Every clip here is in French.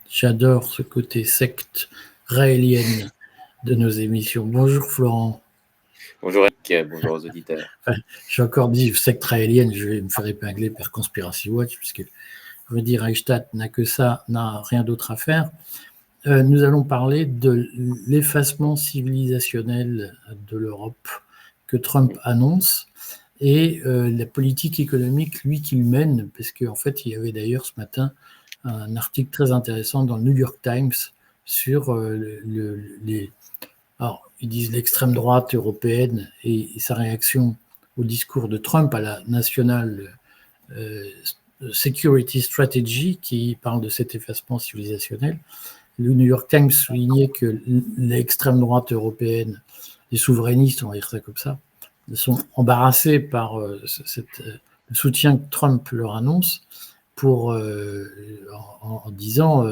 J'adore ce côté secte raélienne de nos émissions. Bonjour Florent. Bonjour Eric, bonjour aux auditeurs. Enfin, j'ai encore dit secte raélienne, je vais me faire épingler par Conspiracy Watch, puisque je veux dire, Reichstadt n'a rien d'autre à faire. Nous allons parler de l'effacement civilisationnel de l'Europe que Trump annonce et la politique économique, lui, qu'il mène, parce qu'en fait, il y avait d'ailleurs ce matin un article très intéressant dans le New York Times sur alors, ils disent l'extrême droite européenne et sa réaction au discours de Trump à la National Security Strategy qui parle de cet effacement civilisationnel. Le New York Times soulignait que l'extrême droite européenne, les souverainistes, on va dire ça comme ça, sont embarrassés par le soutien que Trump leur annonce en disant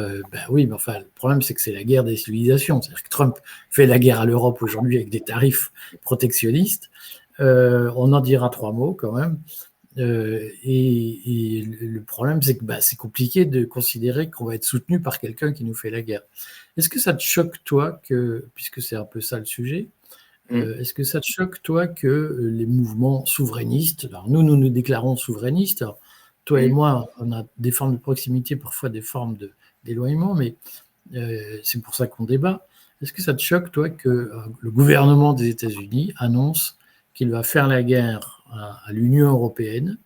oui, mais enfin, le problème, c'est que c'est la guerre des civilisations. C'est-à-dire que Trump fait la guerre à l'Europe aujourd'hui avec des tarifs protectionnistes. On en dira 3 mots quand même. Et le problème, c'est que c'est compliqué de considérer qu'on va être soutenu par quelqu'un qui nous fait la guerre. Est-ce que ça te choque, toi, puisque c'est un peu ça le sujet, est-ce que ça te choque, toi, que les mouvements souverainistes, alors nous déclarons souverainistes, alors, toi et moi, on a des formes de proximité, parfois des formes d'éloignement, mais c'est pour ça qu'on débat. Est-ce que ça te choque, toi, que le gouvernement des États-Unis annonce qu'il va faire la guerre à l'Union européenne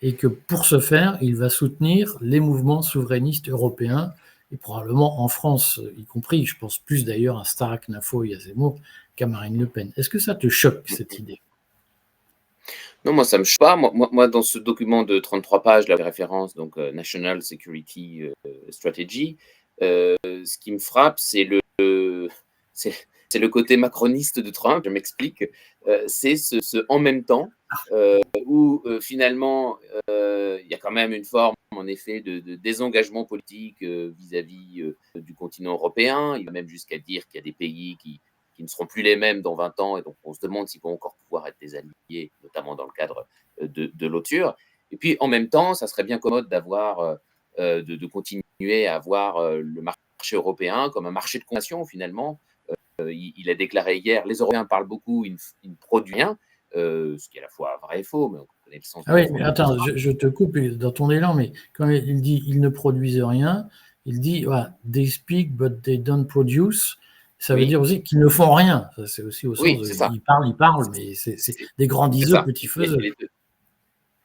et que pour ce faire, il va soutenir les mouvements souverainistes européens et probablement en France, y compris, je pense plus d'ailleurs à Starak, Nafo et à Zemmour qu'à Marine Le Pen. Est-ce que ça te choque, cette idée ? Non, moi, ça me choque pas. Moi, dans ce document de 33 pages, la référence, donc National Security Strategy, ce qui me frappe, c'est le côté macroniste de Trump. Je m'explique. C'est ce en même temps où finalement il y a quand même une forme, en effet, de désengagement politique vis-à-vis du continent européen. Il va même jusqu'à dire qu'il y a des pays qui ne seront plus les mêmes dans 20 ans, et donc on se demande s'ils vont encore pouvoir être des alliés, notamment dans le cadre de l'OTUR. Et puis en même temps, ça serait bien commode de continuer à avoir le marché européen comme un marché de consommation finalement. Il a déclaré hier, les Européens parlent beaucoup, ils ne produisent rien, ce qui est à la fois vrai et faux, mais on connaît le sens. Ah oui, mais attends, je te coupe dans ton élan, mais quand il dit ils ne produisent rien, il dit they speak but they don't produce. Ça veut dire aussi qu'ils ne font rien. Ça, c'est aussi au sens de ils parlent, mais c'est des grands diseux, petits faiseux.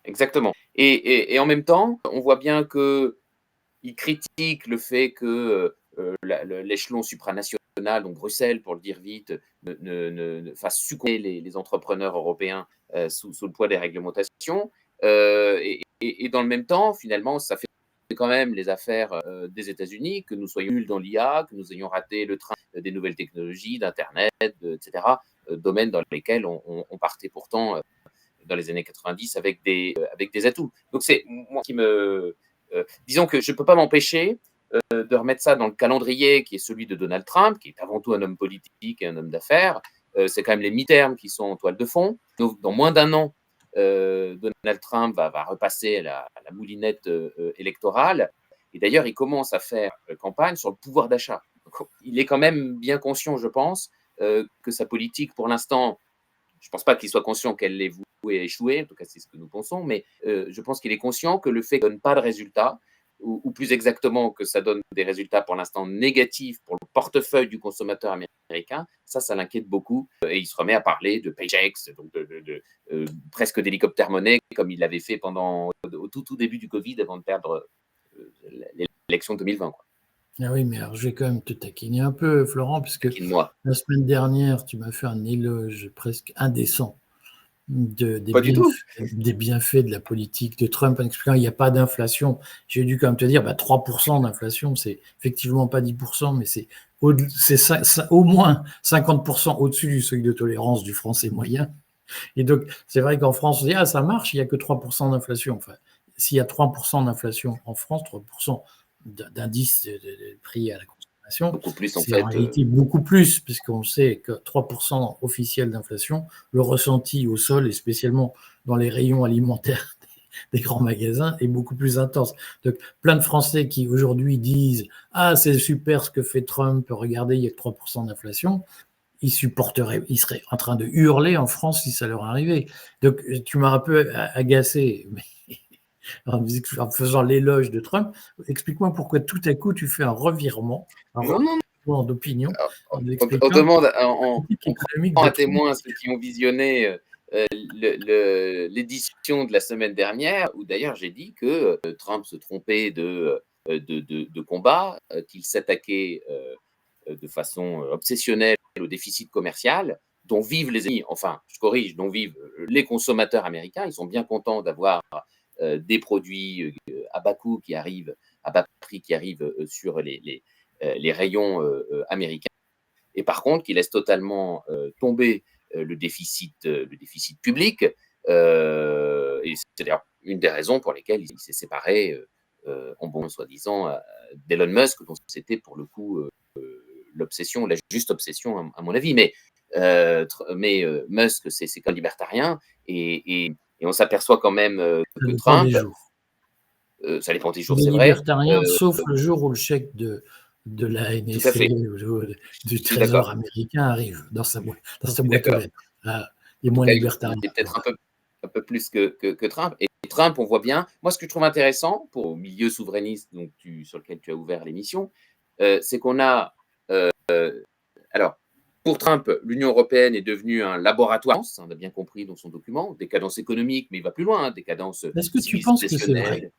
Exactement. Et en même temps, on voit bien qu'il critique le fait que l'échelon supranational, donc Bruxelles, pour le dire vite, ne fasse succomber les entrepreneurs européens sous le poids des réglementations. Et dans le même temps, finalement, ça fait quand même les affaires des États-Unis, que nous soyons nuls dans l'IA, que nous ayons raté le train des nouvelles technologies, d'Internet, etc., domaines dans lesquels on partait pourtant dans les années 90 avec des atouts. Donc c'est moi qui me... disons que je ne peux pas m'empêcher de remettre ça dans le calendrier qui est celui de Donald Trump, qui est avant tout un homme politique et un homme d'affaires. C'est quand même les mi-termes qui sont en toile de fond. Donc, dans moins d'un an, Donald Trump va repasser à la moulinette électorale. Et d'ailleurs, il commence à faire campagne sur le pouvoir d'achat. Donc, il est quand même bien conscient, je pense, que sa politique, pour l'instant, je ne pense pas qu'il soit conscient qu'elle l'ait vouée à échouer, en tout cas c'est ce que nous pensons, mais je pense qu'il est conscient que le fait que ça ne donne pas de résultats, ou plus exactement que ça donne des résultats pour l'instant négatifs pour le portefeuille du consommateur américain, ça l'inquiète beaucoup. Et il se remet à parler de paychecks, donc presque d'hélicoptère-monnaie, comme il l'avait fait au tout début du Covid, avant de perdre l'élection de 2020. Quoi. Ah oui, mais alors je vais quand même te taquiner un peu, Florent, puisque la semaine dernière, tu m'as fait un éloge presque indécent des bienfaits de la politique de Trump en expliquant qu'il n'y a pas d'inflation. J'ai dû quand même te dire 3% d'inflation, c'est effectivement pas 10%, mais c'est au moins 50% au-dessus du seuil de tolérance du français moyen. Et donc, c'est vrai qu'en France, on dit ça marche, il n'y a que 3% d'inflation. Enfin, s'il y a 3% d'inflation en France, 3% d'indice de prix à la consommation, beaucoup plus, c'est en réalité beaucoup plus, puisqu'on sait que 3% officiel d'inflation, le ressenti au sol, et spécialement dans les rayons alimentaires des grands magasins est beaucoup plus intense. Donc, plein de Français qui aujourd'hui disent « Ah, c'est super ce que fait Trump, regardez, il y a que 3% d'inflation », ils seraient en train de hurler en France si ça leur arrivait. Donc, tu m'as un peu agacé en faisant l'éloge de Trump. Explique-moi pourquoi tout à coup tu fais un revirement Non, non, d'opinion en on expliquant demande, la politique on économique prend de à Trump. témoin ceux qui ont visionné l'édition de la semaine dernière, où d'ailleurs j'ai dit que Trump se trompait de combat, qu'il s'attaquait de façon obsessionnelle au déficit commercial dont vivent les ennemis, enfin, je corrige, dont vivent les consommateurs américains. Ils sont bien contents d'avoir des produits à bas coût qui arrivent, à bas prix qui arrivent sur les rayons américains. Et par contre, qui laisse totalement tomber le déficit public. Et c'est d'ailleurs une des raisons pour lesquelles il s'est séparé, en bon soi-disant, d'Elon Musk, dont c'était pour le coup l'obsession, la juste obsession, à mon avis. Mais Musk, c'est qu'un libertarien, et on s'aperçoit quand même Ça que dépend des Trump, jours. ça dépend des jours, Il est c'est vrai. libertarien, sauf le jour où le chèque de la Tout à NSC fait, ou du je suis Trésor d'accord. américain arrive dans sa Je suis boîte aux d'accord. lettres. Là, il est En tout moins cas, il libertarien. est peut-être un peu plus que Trump. Et Trump, on voit bien. Moi, ce que je trouve intéressant pour le milieu souverainiste sur lequel tu as ouvert l'émission, c'est qu'on a. Alors, pour Trump, l'Union européenne est devenue un laboratoire, on a bien compris dans son document, décadence économique, mais il va plus loin, décadence Est-ce que tu penses que c'est vrai?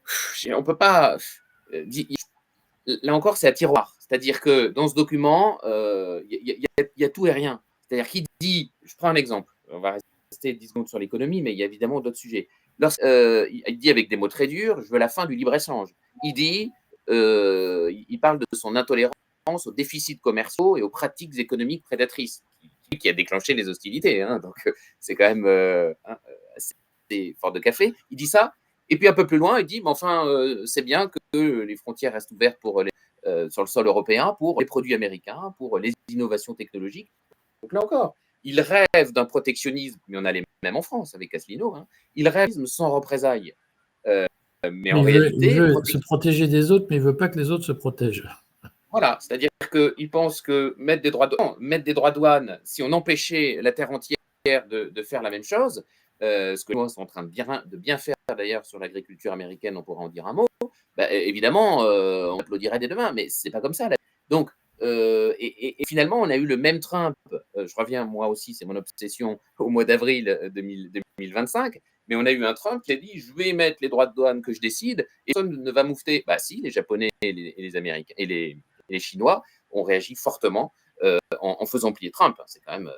civilisationnelle. On ne peut pas. Là encore, c'est à tiroir. C'est-à-dire que dans ce document, il y a tout et rien. C'est-à-dire qu'il dit, je prends un exemple, on va rester 10 secondes sur l'économie, mais il y a évidemment d'autres sujets. Il dit avec des mots très durs, je veux la fin du libre-échange. Il dit, il parle de son intolérance aux déficits commerciaux et aux pratiques économiques prédatrices, qui a déclenché les hostilités. Hein, donc, c'est quand même assez fort de café. Il dit ça. Et puis un peu plus loin, il dit, mais enfin, c'est bien que les frontières restent ouvertes sur le sol européen pour les produits américains, pour les innovations technologiques. Donc là encore, il rêve d'un protectionnisme, mais on a les mêmes en France avec Asselineau. Hein. Il rêve sans représailles. Mais en Mais il réalité, veut se protéger des autres, mais il ne veut pas que les autres se protègent. voilà, c'est-à-dire qu'il pense que mettre des droits de douane, si on empêchait la terre entière de faire la même chose, ce que les Chinois sont en train de bien faire d'ailleurs sur l'agriculture américaine, on pourra en dire un mot, bah, évidemment, on applaudirait dès demain, mais c'est pas comme ça. Donc, et finalement, on a eu le même Trump, je reviens moi aussi, c'est mon obsession, au mois d'avril 2025, mais on a eu un Trump qui a dit, je vais mettre les droits de douane que je décide, et personne ne va moufter. Bah si, les Japonais et les Américains, et les Chinois ont réagi fortement en faisant plier Trump. C'est quand même.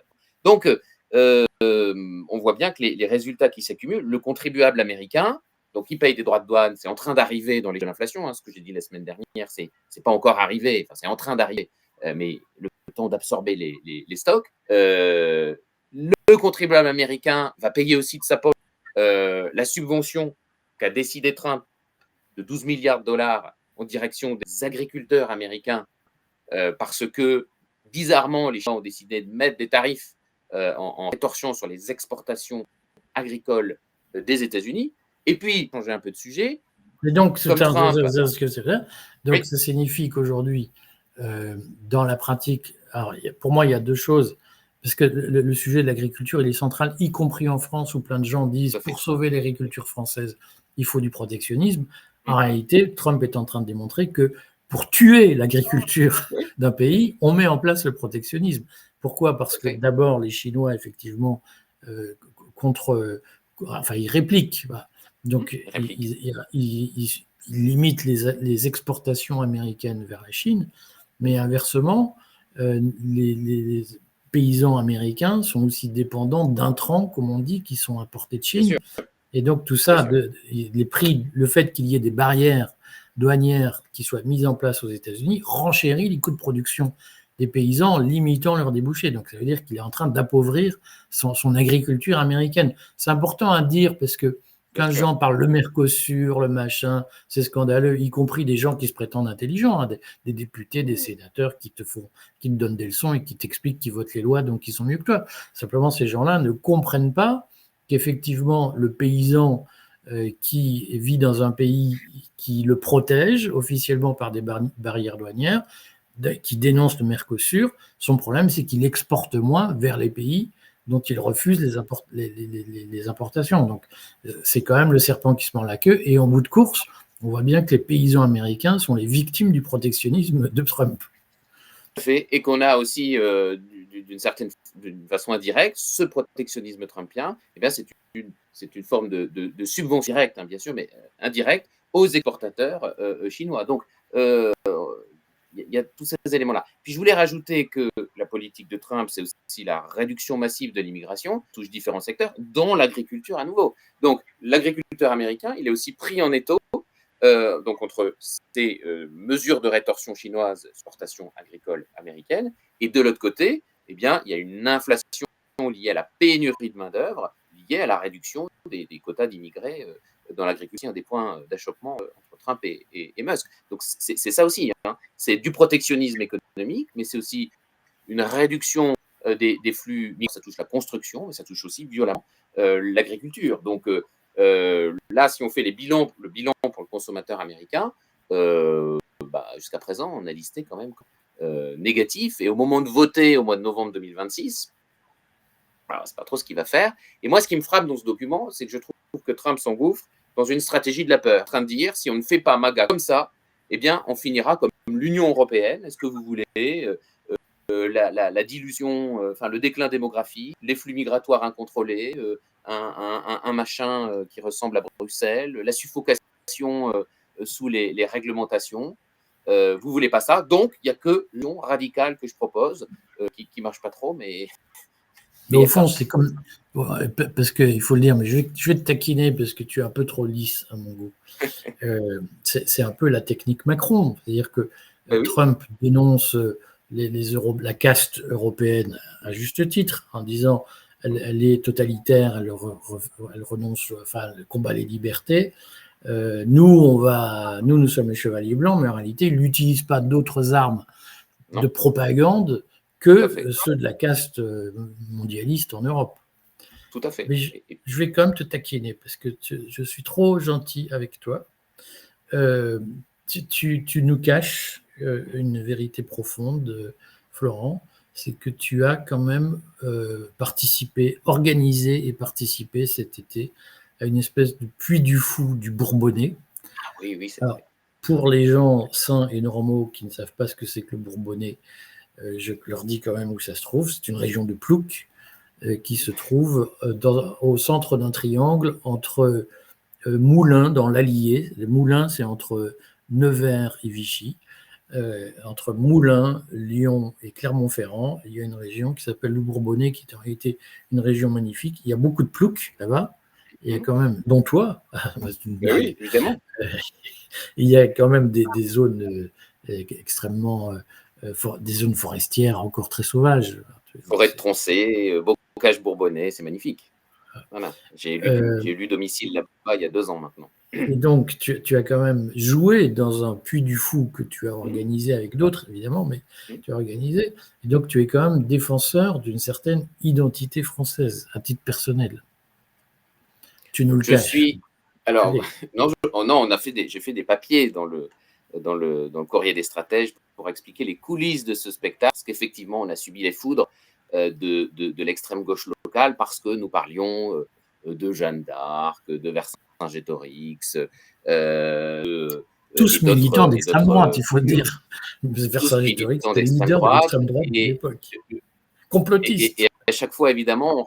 Donc, on voit bien que les résultats qui s'accumulent, le contribuable américain, donc il paye des droits de douane, c'est en train d'arriver dans les jeux d'inflation. Hein, ce que j'ai dit la semaine dernière, c'est pas encore arrivé, enfin, c'est en train d'arriver, mais le temps d'absorber les stocks. Le contribuable américain va payer aussi de sa poche la subvention qu'a décidé Trump de 12 milliards de dollars en direction des agriculteurs américains parce que, bizarrement, les gens ont décidé de mettre des tarifs en rétorsion sur les exportations agricoles des États-Unis. Et puis, changer un peu de sujet, Et donc, comme Trump. donc Oui, ça signifie qu'aujourd'hui, dans la pratique, alors, pour moi, il y a deux choses. Parce que le sujet de l'agriculture, il est central, y compris en France, où plein de gens disent, tout à fait. pour sauver l'agriculture française, il faut du protectionnisme. En réalité, Trump est en train de démontrer que pour tuer l'agriculture Oui, d'un pays, on met en place le protectionnisme. Pourquoi? Parce tout à que fait. d'abord, les Chinois, effectivement, enfin, ils répliquent. Donc, Réplique. ils limitent les exportations américaines vers la Chine, mais inversement, les paysans américains sont aussi dépendants d'intrants, comme on dit, qui sont importés de Bien Chine. sûr, Et donc tout bien ça, sûr. les prix, le fait qu'il y ait des barrières douanières qui soient mises en place aux États-Unis renchérit les coûts de production des paysans en limitant leurs débouchés. Donc ça veut dire qu'il est en train d'appauvrir son agriculture américaine. C'est important à dire parce que Bien quand les sûr. gens parlent le Mercosur, le machin, c'est scandaleux, y compris des gens qui se prétendent intelligents, hein, des députés, des sénateurs qui te donnent des leçons et qui t'expliquent qu'ils votent les lois, donc ils sont mieux que toi. Simplement, ces gens-là ne comprennent pas qu'effectivement, le paysan qui vit dans un pays qui le protège officiellement par des barrières douanières, qui dénonce le Mercosur, son problème, c'est qu'il exporte moins vers les pays dont il refuse les importations. Donc, c'est quand même le serpent qui se mord la queue. Et en bout de course, on voit bien que les paysans américains sont les victimes du protectionnisme de Trump. Et qu'on a aussi, d'une façon indirecte, ce protectionnisme trumpien, eh bien, c'est une forme de subvention directe, hein, bien sûr, mais indirecte, aux exportateurs chinois. Donc, il y a tous ces éléments-là. Puis je voulais rajouter que la politique de Trump, c'est aussi la réduction massive de l'immigration, touche différents secteurs, dont l'agriculture à nouveau. Donc l'agriculteur américain, il est aussi pris en étau donc contre ces mesures de rétorsion chinoise, exportation agricole américaine, et de l'autre côté, eh bien, il y a une inflation liée à la pénurie de main-d'œuvre, liée à la réduction des quotas d'immigrés dans l'agriculture, un des points d'achoppement entre Trump et Musk. Donc c'est ça aussi, hein. C'est du protectionnisme économique, mais c'est aussi une réduction des flux. Ça touche la construction, mais ça touche aussi violemment l'agriculture. Donc là, si on fait le bilan pour le consommateur américain, jusqu'à présent, on a listé quand même négatif. Et au moment de voter, au mois de novembre 2026, c'est pas trop ce qu'il va faire. Et moi, ce qui me frappe dans ce document, c'est que je trouve que Trump s'engouffre dans une stratégie de la peur, en train de dire, si on ne fait pas MAGA comme ça, eh bien, on finira comme l'Union européenne. Est-ce que vous voulez la dilution, le déclin démographique, les flux migratoires incontrôlés, un machin qui ressemble à Bruxelles, la suffocation sous les réglementations. Vous voulez pas ça, donc il n'y a que l'union radicale que je propose, qui marche pas trop, mais au fond, c'est comme. Parce qu'il faut le dire, mais je vais te taquiner parce que tu es un peu trop lisse à mon goût. C'est un peu la technique Macron. C'est-à-dire que Trump dénonce la caste européenne à juste titre, en disant elle est totalitaire, elle renonce, elle combat les libertés. Nous sommes les chevaliers blancs, mais en réalité, il n'utilise pas d'autres armes de propagande que ceux de la caste mondialiste en Europe. Tout à fait. Mais je vais quand même te taquiner parce que je suis trop gentil avec toi. Tu nous caches une vérité profonde, Florent, c'est que tu as quand même organisé et participé cet été à une espèce de puits du fou du Bourbonnais. Oui, c'est vrai. Pour les gens sains et normaux qui ne savent pas ce que c'est que le Bourbonnais, je leur dis quand même où ça se trouve. C'est une région de Plouc qui se trouve au centre d'un triangle entre Moulins, dans l'Allier. Moulins, c'est entre Nevers et Vichy. Entre Moulins, Lyon et Clermont-Ferrand, il y a une région qui s'appelle le Bourbonnais, qui est en réalité une région magnifique. Il y a beaucoup de Plouc là-bas. Il y a quand même, dont toi, c'est une blague. Oui, évidemment. Il y a quand même des zones extrêmement, des zones forestières encore très sauvages. Forêt de Troncé, bocage bourbonnais, c'est magnifique. Voilà. J'ai lu Domicile là-bas il y a 2 ans maintenant. Et donc, tu as quand même joué dans un puits du fou que tu as organisé avec d'autres, évidemment, mais tu as organisé. Et donc, tu es quand même défenseur d'une certaine identité française, à titre personnel. Tu nous le caches. Alors, j'ai fait des papiers dans le Courrier des Stratèges pour expliquer les coulisses de ce spectacle, parce qu'effectivement, on a subi les foudres de l'extrême gauche locale parce que nous parlions de Jeanne d'Arc, de Vercingétorix, tous militants d'extrême droite, il faut le dire. Vercingétorix était leader de l'extrême droite de l'époque. Complotiste. Et à chaque fois, évidemment,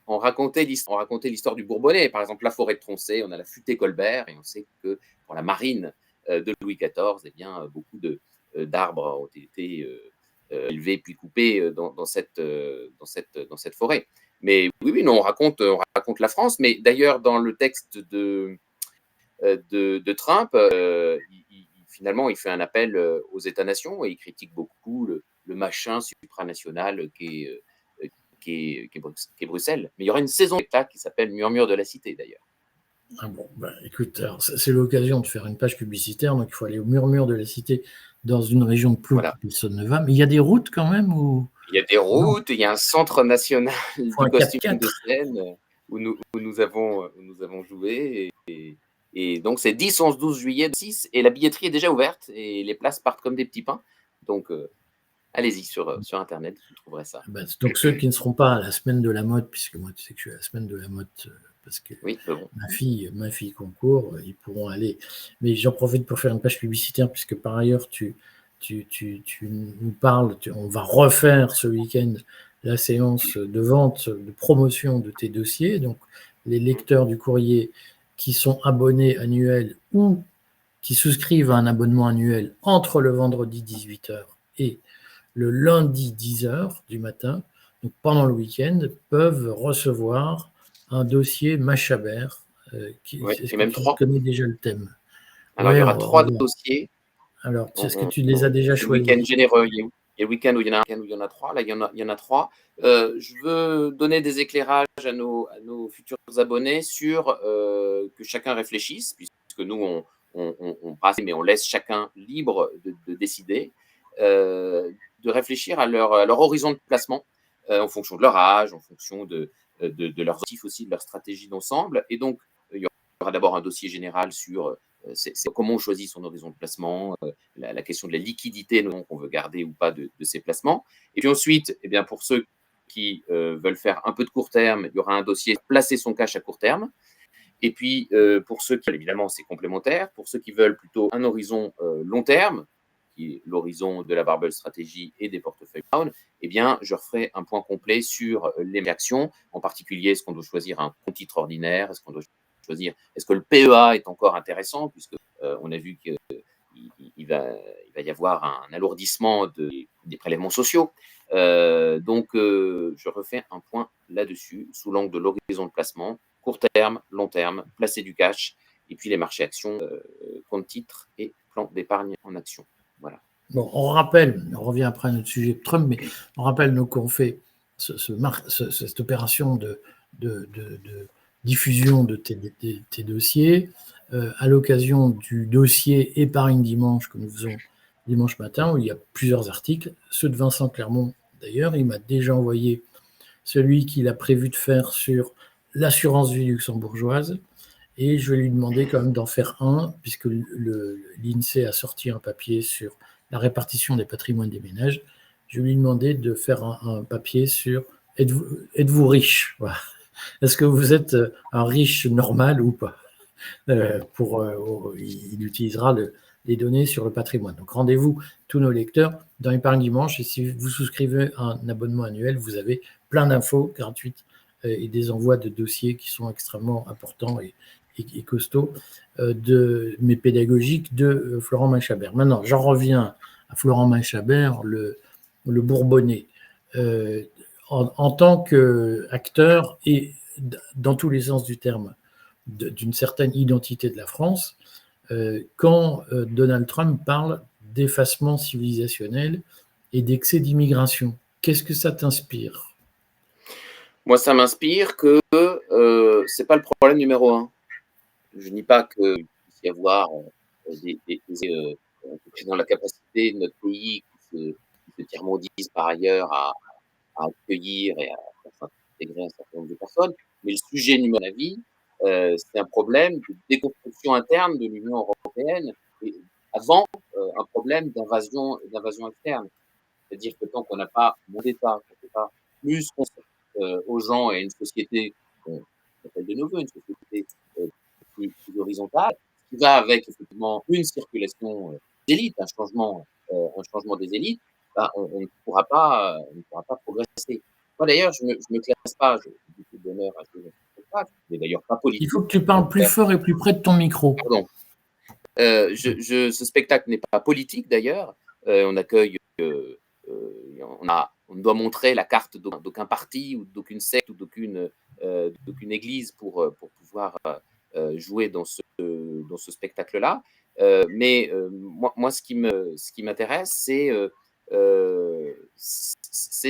on racontait l'histoire du Bourbonnais. Par exemple, la forêt de Troncé, on a la Futée-Colbert, et on sait que pour la marine de Louis XIV, eh bien, beaucoup d'arbres ont été élevés puis coupés dans cette forêt. Mais oui, on raconte la France. Mais d'ailleurs, dans le texte de Trump, finalement, il fait un appel aux États-nations et il critique beaucoup le machin supranational qui est Bruxelles. Mais il y aura une saison de spectacle qui s'appelle Murmure de la Cité, d'ailleurs. Ah bon, écoute, c'est l'occasion de faire une page publicitaire, donc il faut aller au Murmure de la Cité dans une région de Plouc, personne ne va. Mais il y a des routes quand même où... Il y a des routes, il y a un centre national du costume de scène. où nous avons joué. Et donc, c'est 10, 11, 12 juillet 6 et la billetterie est déjà ouverte et les places partent comme des petits pains. Donc, allez-y sur Internet, vous trouverez ça. Donc, ceux qui ne seront pas à la semaine de la mode, puisque moi, tu sais que je suis à la semaine de la mode, parce que oui, bon. ma fille concourt, ils pourront aller. Mais j'en profite pour faire une page publicitaire, puisque par ailleurs, tu nous parles, on va refaire ce week-end la séance de vente, de promotion de tes dossiers. Donc, les lecteurs du courrier qui sont abonnés annuels ou qui souscrivent à un abonnement annuel entre le vendredi 18h et le lundi 10h du matin, donc pendant le week-end, peuvent recevoir un dossier Machabert. Est-ce Et que même tu 3. connais déjà le thème? Alors, il y aura 3 dossiers. Alors, est-ce que tu les as déjà C'est le week-end choisis? généreux. Il y a le week-end où il y en a 3. Là, il y en a 3. Je veux donner des éclairages à nos futurs abonnés sur que chacun réfléchisse, puisque nous, on passe, mais on laisse chacun libre de décider, de réfléchir à leur horizon de placement en fonction de leur âge, en fonction de leurs objectifs aussi, de leur stratégie d'ensemble. Et donc, il y aura d'abord un dossier général sur c'est comment on choisit son horizon de placement, la question de la liquidité qu'on veut garder ou pas de ces placements. Et puis ensuite, eh bien, pour ceux qui veulent faire un peu de court terme, il y aura un dossier placer son cash à court terme. Et puis, pour ceux qui, évidemment, c'est complémentaire. Pour ceux qui veulent plutôt un horizon long terme, qui est l'horizon de la barbell stratégie et des portefeuilles Brown, eh bien, je referai un point complet sur les actions, en particulier, est-ce qu'on doit choisir un compte titre ordinaire, est-ce qu'on doit choisir, est-ce que le PEA est encore intéressant, puisque on a vu qu'il va y avoir un alourdissement des prélèvements sociaux. Donc, je refais un point là-dessus, sous l'angle de l'horizon de placement, court terme, long terme, placer du cash, et puis les marchés actions, compte titres et plan d'épargne en actions. Voilà. Bon, on revient après à notre sujet de Trump, mais on rappelle donc qu'on fait cette opération de diffusion de tes dossiers à l'occasion du dossier Épargne Dimanche que nous faisons dimanche matin, où il y a plusieurs articles. Ceux de Vincent Clermont, d'ailleurs, il m'a déjà envoyé celui qu'il a prévu de faire sur l'assurance vie luxembourgeoise. Et je vais lui demander quand même d'en faire un, puisque l'INSEE a sorti un papier sur la répartition des patrimoines des ménages. Je vais lui demander de faire un papier sur êtes-vous riche? Voilà. Est-ce que vous êtes un riche normal ou pas? Il utilisera les données sur le patrimoine. Donc rendez-vous tous nos lecteurs dans Épargne Dimanche, et si vous souscrivez à un abonnement annuel, vous avez plein d'infos gratuites et des envois de dossiers qui sont extrêmement importants et costauds, mais pédagogiques, de Florent Machabert. Maintenant, j'en reviens à Florent Machabert, le Bourbonnais. En tant qu'acteur, et dans tous les sens du terme, d'une certaine identité de la France, quand Donald Trump parle d'effacement civilisationnel et d'excès d'immigration. Qu'est-ce que ça t'inspire? Moi, ça m'inspire que ce n'est pas le problème numéro un. Je ne dis pas qu'il puisse y avoir dans la capacité de notre pays qui se tiers-mondise par ailleurs à accueillir et à faire s'intégrer un certain nombre de personnes. Mais le sujet numéro un, à mon avis, c'est un problème de déconstruction interne de l'Union européenne et avant un problème d'invasion externe. C'est-à-dire que tant qu'on n'a pas mon État, qu'on ne peut pas plus aux gens et une société qu'on appelle de nos voeux, une société plus horizontale, qui va avec effectivement une circulation des élites, un changement des élites, bah, on ne pourra pas progresser. Moi d'ailleurs, je me classe pas, j'ai beaucoup d'honneur à ce spectacle, mais d'ailleurs pas Il faut politique. que tu parles plus fort et plus près de ton micro. Pardon. Ce spectacle n'est pas politique d'ailleurs. On accueille, on doit montrer la carte d'aucun parti ou d'aucune secte ou d'aucune église pour pouvoir jouer dans ce spectacle-là. Mais moi, ce qui m'intéresse, c'est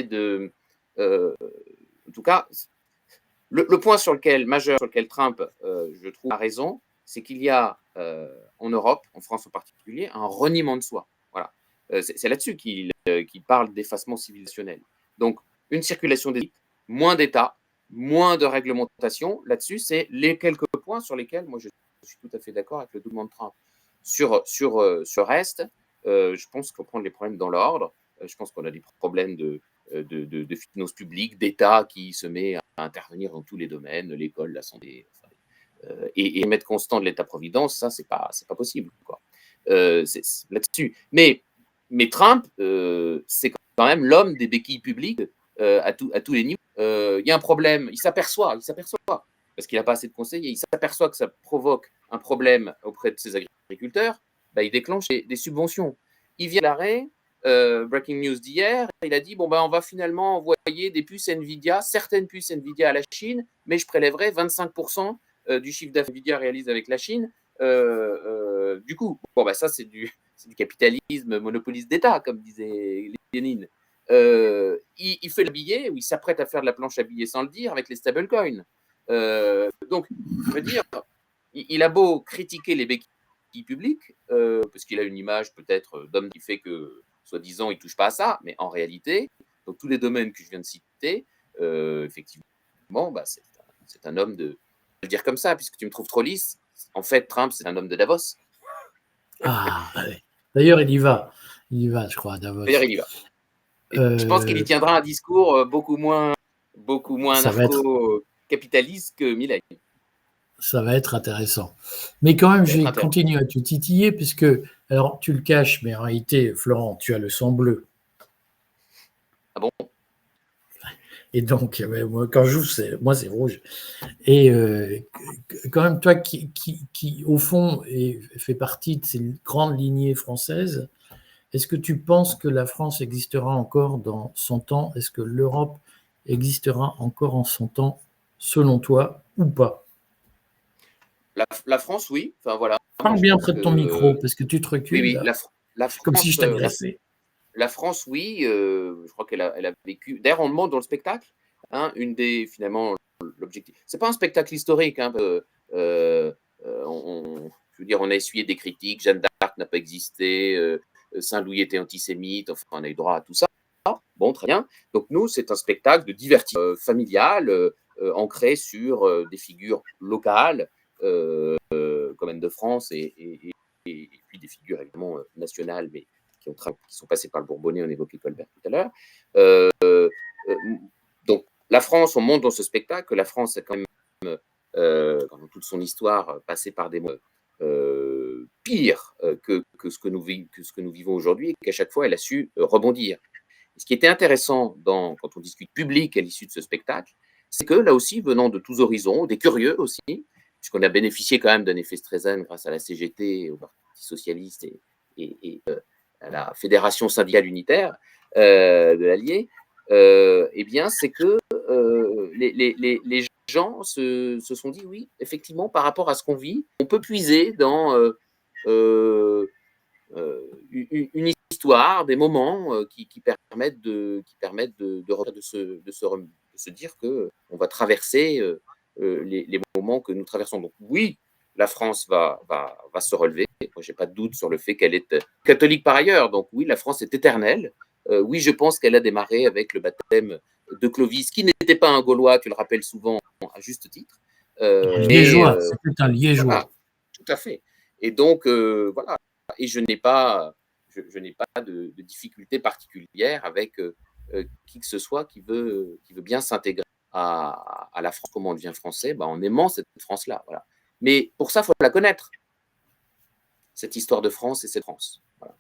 de, en tout cas, le point majeur sur lequel Trump, je trouve, a raison, c'est qu'il y a en Europe, en France en particulier, un reniement de soi. Voilà. C'est là-dessus qu'il parle d'effacement civilisationnel. Donc, une circulation des élites, moins d'État, moins de réglementation. Là-dessus, c'est les quelques points sur lesquels moi je suis tout à fait d'accord avec le document de Trump. Sur le reste, je pense qu'on prend les problèmes dans l'ordre. Je pense qu'on a des problèmes de finances publiques, d'État qui se met à intervenir dans tous les domaines, l'école, la santé, enfin, et mettre constant de l'État-providence, ça, c'est pas possible, quoi. C'est là-dessus. Mais Trump, c'est quand même l'homme des béquilles publiques à tous les niveaux. Il y a un problème, il s'aperçoit, parce qu'il n'a pas assez de conseillers, il s'aperçoit que ça provoque un problème auprès de ses agriculteurs, bah, il déclenche des subventions. Il vient à l'arrêt, breaking news d'hier, il a dit bon, bah, on va finalement envoyer des puces Nvidia, certaines puces Nvidia à la Chine, mais je prélèverai 25% du chiffre d'affaires Nvidia réalise avec la Chine. Du coup, bon, bah, ça, c'est du capitalisme monopoliste d'État, comme disait Lénine. Il fait le billet, ou il s'apprête à faire de la planche à billets sans le dire, avec les stablecoins. Donc, je veux dire, il a beau critiquer les béquilles publiques, parce qu'il a une image peut-être d'homme qui fait que, soi-disant, il ne touche pas à ça, mais en réalité, dans tous les domaines que je viens de citer, effectivement, bah, c'est un homme de... Je vais le dire comme ça, puisque tu me trouves trop lisse. En fait, Trump, c'est un homme de Davos. Ah, ouais. D'ailleurs, il y va, je crois, à Davos. D'ailleurs, il y va. Et je pense qu'il y tiendra un discours beaucoup moins narco-capitaliste que Milei. Ça va être intéressant. Mais quand même, je vais continuer à te titiller, puisque, alors tu le caches, mais en réalité, Florent, tu as le sang bleu. Ah bon? Et donc, moi, quand j'ouvre, moi, c'est rouge. Et quand même, toi qui au fond, fait partie de ces grandes lignées françaises, est-ce que tu penses que la France existera encore dans 100 ans? Est-ce que l'Europe existera encore en 100 ans, selon toi, ou pas? La France, oui. Enfin, voilà. Parle bien près de ton micro, parce que tu te recules, oui, là. la France, Comme si je t'agressais. La France, oui. Je crois qu'elle a vécu... D'ailleurs, on le montre dans le spectacle. Hein, finalement, l'objectif... C'est pas un spectacle historique. Hein, je veux dire, on a essuyé des critiques. Jeanne d'Arc n'a pas existé. Saint-Louis était antisémite. Enfin, on a eu droit à tout ça. Bon, très bien. Donc, nous, c'est un spectacle de divertissement familial, ancré sur des figures locales, comme Anne de France, et puis des figures évidemment nationales, mais qui sont passées par le Bourbonnais. On évoquait Colbert tout à l'heure. Donc, la France, on montre dans ce spectacle que la France a quand même, dans toute son histoire, passé par des moments pires que ce que nous vivons aujourd'hui, et qu'à chaque fois, elle a su rebondir. Et ce qui était intéressant quand on discute public à l'issue de ce spectacle, c'est que là aussi, venant de tous horizons, des curieux aussi, puisqu'on a bénéficié quand même d'un effet Streisand grâce à la CGT, au Parti socialiste et à la Fédération syndicale unitaire de l'Allier, eh bien, c'est que les gens se sont dit, oui, effectivement, par rapport à ce qu'on vit, on peut puiser dans une histoire, des moments qui permettent de se dire qu'on va traverser les moments que nous traversons. Donc oui, la France va se relever. Moi, je n'ai pas de doute sur le fait qu'elle est catholique par ailleurs. Donc oui, la France est éternelle. Oui, je pense qu'elle a démarré avec le baptême de Clovis, qui n'était pas un Gaulois, tu le rappelles souvent à juste titre. Liégeois, c'est un Liégeois. Voilà, tout à fait. Et donc, voilà. Et je n'ai pas de difficulté particulière avec qui que ce soit qui veut bien s'intégrer à la France. Comment on devient français? En aimant cette France-là. Voilà. Mais pour ça, il faut la connaître, cette histoire de France et cette France. Voilà.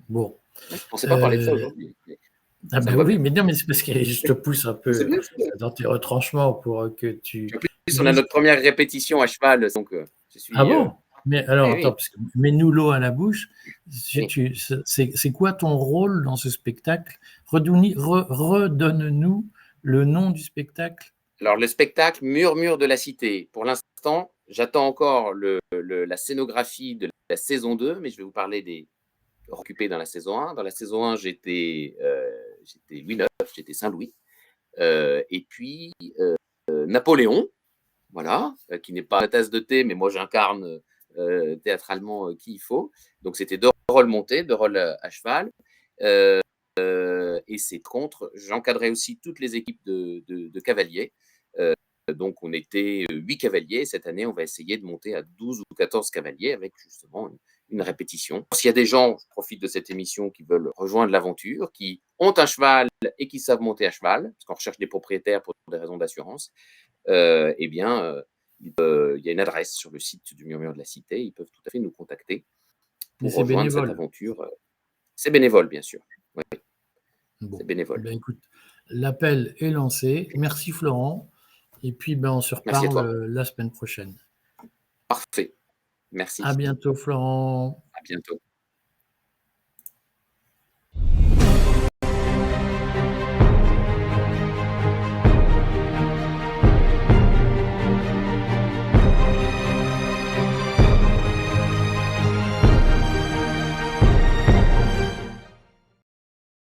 Bon. Je ne pensais pas parler de ça aujourd'hui. Ah ben oui, mais non, mais c'est parce que je te pousse un peu bien. dans tes retranchements pour que tu... En plus, on a notre première répétition à cheval, donc je suis... Ah bon? Mais alors, oui, attends, mets-nous l'eau à la bouche. C'est quoi ton rôle dans ce spectacle? Redonne-nous le nom du spectacle. Alors, le spectacle Murmure de la Cité. Pour l'instant, j'attends encore la scénographie de la saison 2, mais je vais vous parler des occupés dans la saison 1. Dans la saison 1, j'étais Louis IX, j'étais Saint-Louis. Et puis, Napoléon, voilà, qui n'est pas la tasse de thé, mais moi, j'incarne théâtralement qui il faut. Donc, c'était deux rôles montés, deux rôles à cheval. Et c'est contre, j'encadrais aussi toutes les équipes de cavaliers. Donc, on était 8 cavaliers. Cette année, on va essayer de monter à 12 ou 14 cavaliers avec justement une répétition. S'il y a des gens, je profite de cette émission, qui veulent rejoindre l'aventure, qui ont un cheval et qui savent monter à cheval, parce qu'on recherche des propriétaires pour des raisons d'assurance, eh bien, il y a une adresse sur le site du Murmure de la Cité. Ils peuvent tout à fait nous contacter Mais pour c'est rejoindre cette bénévole. aventure. C'est bénévole, bien sûr. Oui, Bon, c'est bénévole. ben écoute, l'appel est lancé. Merci Florent. Et puis ben, on se Merci à reparle toi. la semaine prochaine. Parfait. À Merci. bientôt Florent. À bientôt.